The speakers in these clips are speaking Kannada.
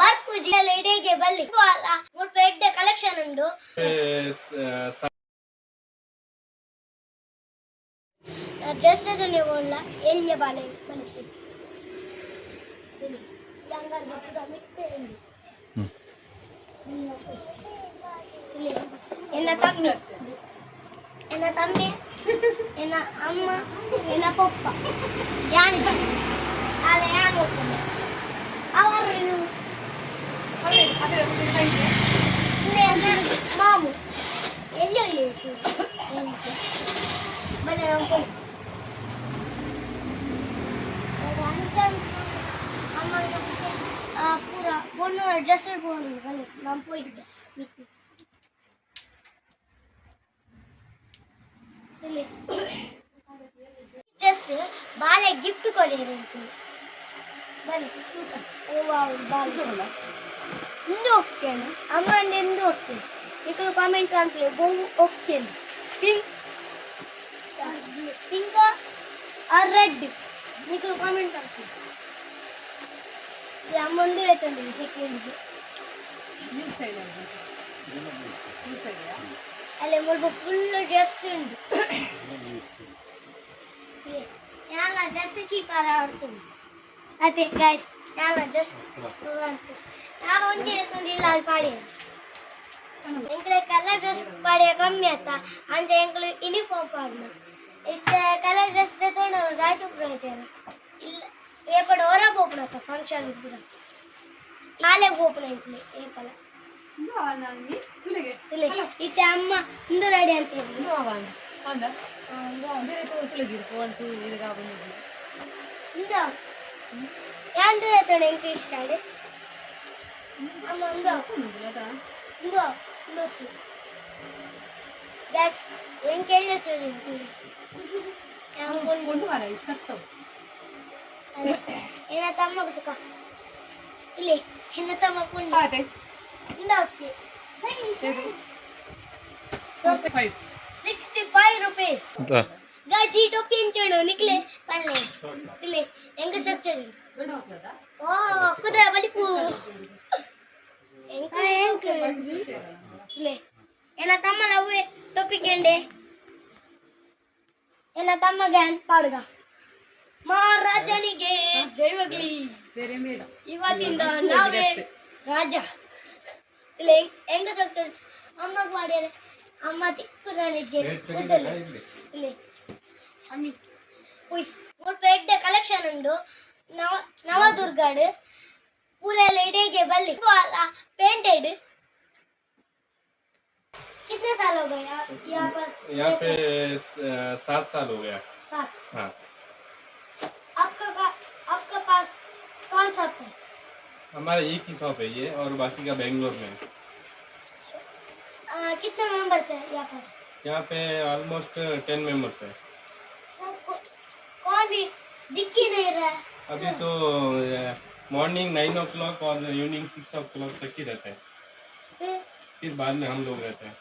ಬರ್ಪೂಜಿ ಎಲ್ಲ ಇಡೆಗೆ ಬಲ್ಲಿ ಮುಲ್ಪ ಎಡ್ಡ ಕಲೆಕ್ಷನ್ ಉಂಡು ಡ್ರೆಸ್ ನೀವು ಎಲ್ಲಿಯ ಬಾಲೆ ಬಲಿಸಿ ಎನ್ನ ತಮ್ಮಿ ಎನ್ನ ಅಮ್ಮ ಎನ್ನ ಪಪ್ಪ ಯಾನಿದ್ದ ಅಲ್ಲ ಯಾರು ಹೋಗ್ತದೆ ಅವರು ಮಾಮು ಎಲ್ಲಿ ಬಲೆ ನಮ್ಮ पूरा बोनो ड्रेस बोनो भले नाम पोई ले ड्रेस बाले गिफ्ट कोडे रेंटु भले ओ वाव बाले इंदु ओक्केना अम्मा अंदे इंदु ओक्केना इकल कामेंट कांप्ले बो ओक्केना पिंक और रेड इकल कामेंट कांप्ले ಮುಂದೆ ಆಯ್ತಂడి ಸೆಕೆಂಡ್ಗೆ ಅಲ್ಲೇ ಮುಲ್ಪ ಫುಲ್ ಡ್ರೆಸ್ ಉಂಟು ಎಲ್ಲ ಡ್ರೆಸ್ ಕೀಪರ್ ಆಡ್ತೀನಿ ಅದೇ ಗೈಸ್ ಎಲ್ಲ ಡ್ರೆಸ್ ನಾನು ಒಂದೇ ಹೇಳ್ಕೊಂಡು ಇಲ್ಲ ಅಲ್ಲಿ ಪಾಡಿ ಎಂಕ್ಲೆ ಕಲರ್ ಡ್ರೆಸ್ ಪಾಡಿಯ ಕಮ್ಮಿ ಆಯ್ತಾ ಅಂಚೆ ಎಂಕ್ಲು ಯೂನಿಫಾರ್ಮ್ ಪಾಡ್ನು ಇತ್ತ ಕಲರ್ ಡ್ರೆಸ್ ತಗೊಂಡು ರಾಜು ಪ್ರಯೋಜನ ಇಲ್ಲ రేపటి ఓరా పోపున ఫంక్షన్ కూడా నాలే పోపున ఇంట్లో రేపల ఇతే అమ్మ ఇందు రెడీ అంటే ಯಾಂದು ಎತ್ತಡ ಎಂಕ ಇಷ್ಟ ಅಮ್ಮ ಇಂದು ಗ್ಯಾಸ್ ಎಂಕ ಹೇಳತ್ತದ ಏನ ತಮ್ಮ ಗೊತ್ತಕ ಇಲ್ಲಿ ಹೆಣ್ಣ ತಮ್ಮ ಪುಂಡ ಇಂದ ಓಕೆ 65 rupees guys ಈ ಟೋಪಿ ಎಂಚೋಡು ನಿಕ್ಲೆ ಪಲ್ಲೆ ಇಲ್ಲಿ ಎಂಗ ಸಕ್ಚರ್ ಓ ಕುದ್ರ ಬಲಿಪು ಎಂಗ ಇಲ್ಲಿ ಏನ ತಮ್ಮ ಲವ್ವೆ ಟೋಪಿ ಕೆಂಡೆ ಏನ ತಮ್ಮ ಗ್ಯಾನ್ ಪಾಡ್ಗ ಮಹಾರಾಜನಿಗೆ ಜೈವಗ್ಲಿ ಇವತ್ತಿಂದ ನಾವೇ ರಾಜ ಇಲ್ಲ ಹೆಂಗ ಸಕ್ತದೆ ಅಮ್ಮಗ್ ಮಾಡ್ಯಾರೆ ಅಮ್ಮ ತಿಕ್ಕುದಾನಿದ್ದೆ ಇಲ್ಲಿ ಅಮ್ಮಿ ಉಯ್ ಮುಲ್ಪ ಎಡ್ಡ ಕಲೆಕ್ಷನ್ ಉಂಡು ನವದುರ್ಗಾಡ್ ಪೂರ ಎಲ್ಲ ಇಡೆಗೆ ಬಲ್ಲಿ पेंटेड कितने साल हो गए यहाँ पे 7 साल हो गया 7 हाँ आपका पास कौन सा है हमारा एक ही शॉप है ये और बाकी का बेंगलोर में है कितने मेंबर्स है यहाँ पे ऑलमोस्ट 10 मेंबर्स है कौन भी दिख ही नहीं रहा है अभी तो मॉर्निंग 9 o'clock और इवनिंग 6 o'clock तक ही रहते हैं फिर बाद में हम लोग रहते हैं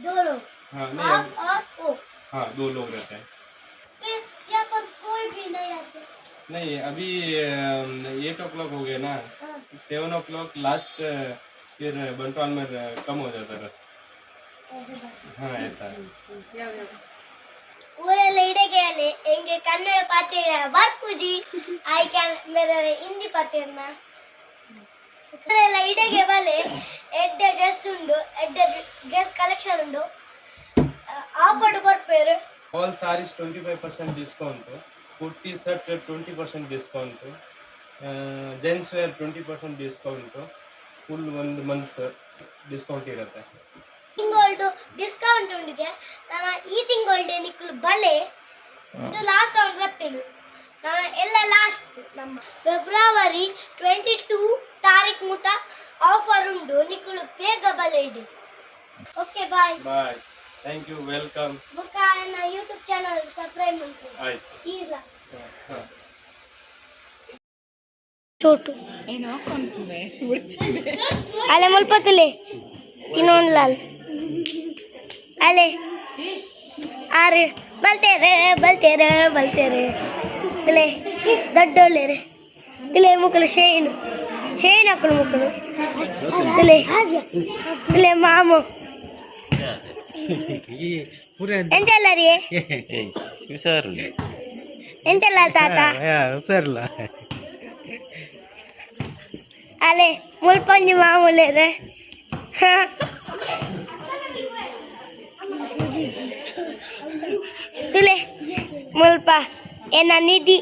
2 लोग हाँ आप नहीं और वो हाँ 2 लोग रहते हैं फिर यहाँ पर कोई भी नहीं आते नहीं अभी 8 o'clock हो गया ना 7 o'clock लास्ट फिर बंटवाल में कम हो जाता है रस हाँ ऐसा है ಊರೆಲ್ಲ ಇಡೆಗೆಯಲ್ಲಿ ಎಂಗೆ ಕನ್ನಡ ಪಾತ್ರ ಬರ್ಪೂಜಿ ಆಯ್ಕೆ ಮೇರೆ ಹಿಂದಿ ಪಾತ್ರನ ಊರೆಲ್ಲ ಇಡೆಗೆ ಬಲೆ ಎಡ್ಡ ಡ್ರೆಸ್ ಉಂಡು ಎಡ್ಡ ಡ್ರೆಸ್ ಕಲೆಕ್ಷನ್ ಉಂಡು ಆಫರ್ ಕೊಡ್ಪೇರು all saris 25% discount kurti set 20% discount gents wear 20% discount full 1 month discount ಇರುತ್ತೆ ತಿಂಗಳು ಡಿಸ್ಕೌಂಟ್ ಉಂಡಿಗೆ ನಾನು ಈ ತಿಂಗಳು ನಿಕ್ಕಲು ಬಲೆ ಇದು ಲಾಸ್ಟ್ ಒಂದು ಬರ್ತಿದ್ದು ನಾನು ಎಲ್ಲ ಲಾಸ್ಟ್ ನಮ್ಮ ಫೆಬ್ರವರಿ 22 ತಾರೀಖು ಮುಟ ಆಫರ್ ಉಂಟು ನಿಕ್ಕಲು ಬೇಗ ಬಲೆ ಇಡಿ okay bye bye thank you welcome ಬುಕ್ಕ ನನ್ನ ಯೂಟ್ಯೂಬ್ ಚಾನಲ್ ಸಬ್ಸ್ಕ್ರೈಬ್ ಮಾಡಿ ಆಯ್ತು ಇಲ್ಲ छोटू ಏನು ಹಾಕೊಂಡ್ಬೆ अले मुल्पतले तीनों लाल अले अरे बलते रे तले दड्डोले रे तले मुकल शेन చేయనక్కులు ముక్కులు తులే తులే మాము ఎంచెల్లరి ఎంచెల్ల తాత అలే ముల్పంజి మామూలేదే తులే ముల్ప ఏనా నిధి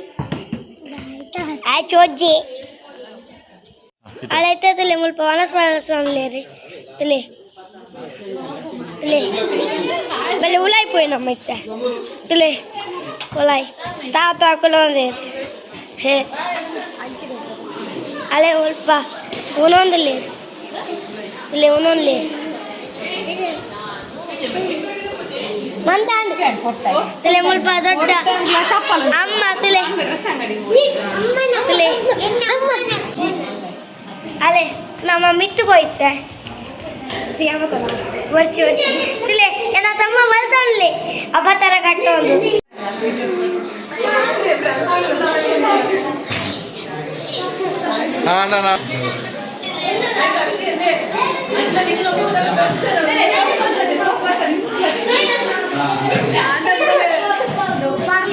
ఆ చోజీ అలైతే తులే ముల్ప వనస్పరసం లేరు తులే తులే మళ్ళీ ఉలాయిపోయినాం అయితే తులే ఉలాయి తాత కులం లేదు అలే ముల్ప ఉనందు లేదు తులే ఉనందు లేదు ಮಂದಾಂಡ್ ತಲೆ ಮುಲ್ಪ ದೊಡ್ಡ ಅಮ್ಮ ತಲೆ ತಲೆ ಅಲೆ ನಮ್ಮ ಮಿತ್ತು ಹೋಯ್ತೆ ವರ್ಷಿ ವರ್ಷಿ ತಲೆ ನನ್ನ ತಮ್ಮ ಮಲ್ತೊಳ್ಳಿ ಹಬ್ಬ ಥರ ಕಟ್ಟೋದು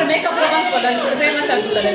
ಮೇಕಪ್ ಫೇಮಸ್ ಆಗ್ತದೆ